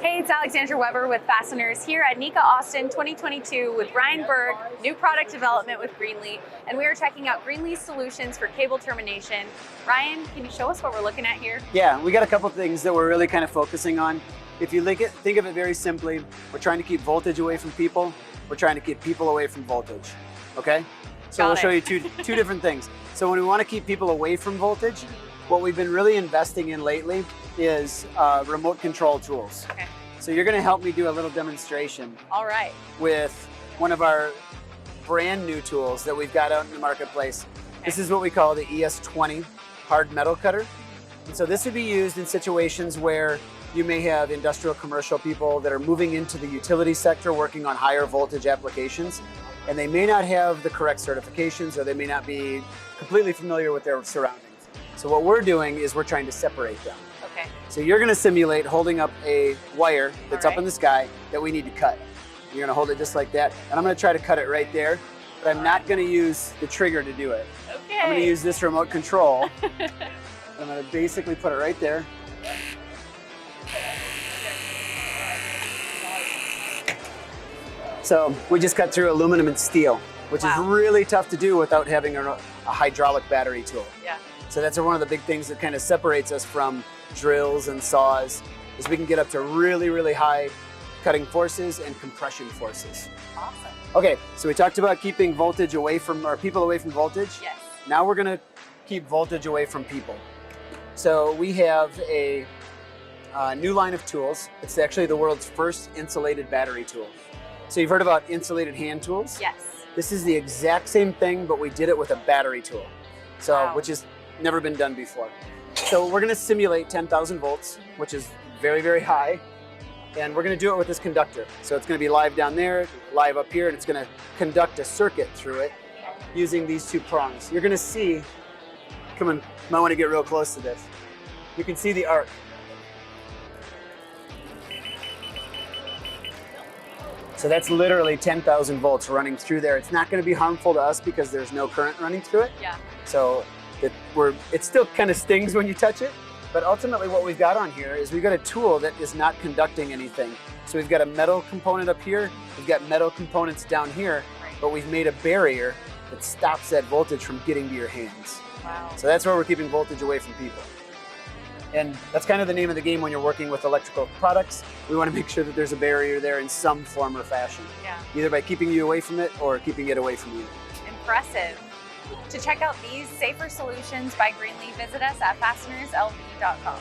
Hey, it's Alexandra Weber with Fasteners here at NECA Austin 2022 with Ryan Berg, new product development with Greenlee, and we are checking out Greenlee's solutions for cable termination. Ryan, can you show us what we're looking at here? Yeah, we got a couple things that we're really kind of focusing on. If you think of it very simply, we're trying to keep voltage away from people. We're trying to keep people away from voltage, okay? So we'll show you two different things. So when we want to keep people away from voltage, what we've been really investing in lately is remote control tools. Okay. So you're going to help me do a little demonstration. All right. With one of our brand new tools that we've got out in the marketplace. Okay. This is what we call the ES20 hard metal cutter. And so this would be used in situations where you may have industrial commercial people that are moving into the utility sector working on higher voltage applications, and they may not have the correct certifications or they may not be completely familiar with their surroundings. So what we're doing is we're trying to separate them. Okay. So you're going to simulate holding up a wire that's up in the sky that we need to cut. You're going to hold it just like that, and I'm going to try to cut it right there, but I'm not going to use the trigger to do it. Okay. I'm going to use this remote control. I'm going to basically put it right there. So we just cut through aluminum and steel, which is really tough to do without having a hydraulic battery tool. Yeah. So that's one of the big things that kind of separates us from drills and saws, is we can get up to really, really high cutting forces and compression forces. Awesome. Okay, so we talked about keeping voltage away from, or people away from voltage. Yes. Now we're gonna keep voltage away from people. So we have a new line of tools. It's actually the world's first insulated battery tool. So you've heard about insulated hand tools? Yes. This is the exact same thing, but we did it with a battery tool. So, which has never been done before. So we're gonna simulate 10,000 volts, which is very, very high. And we're gonna do it with this conductor. So it's gonna be live down there, live up here, and it's gonna conduct a circuit through it using these two prongs. You're gonna see, come on, might wanna get real close to this. You can see the arc. So that's literally 10,000 volts running through there. It's not gonna be harmful to us because there's no current running through it. Yeah. So it still kind of stings when you touch it, but ultimately what we've got on here is we've got a tool that is not conducting anything. So we've got a metal component up here, we've got metal components down here, but we've made a barrier that stops that voltage from getting to your hands. Wow. So that's where we're keeping voltage away from people. And that's kind of the name of the game when you're working with electrical products. We want to make sure that there's a barrier there in some form or fashion. Yeah. Either by keeping you away from it or keeping it away from you. Impressive. To check out these safer solutions by Greenlee, visit us at fastenerslv.com.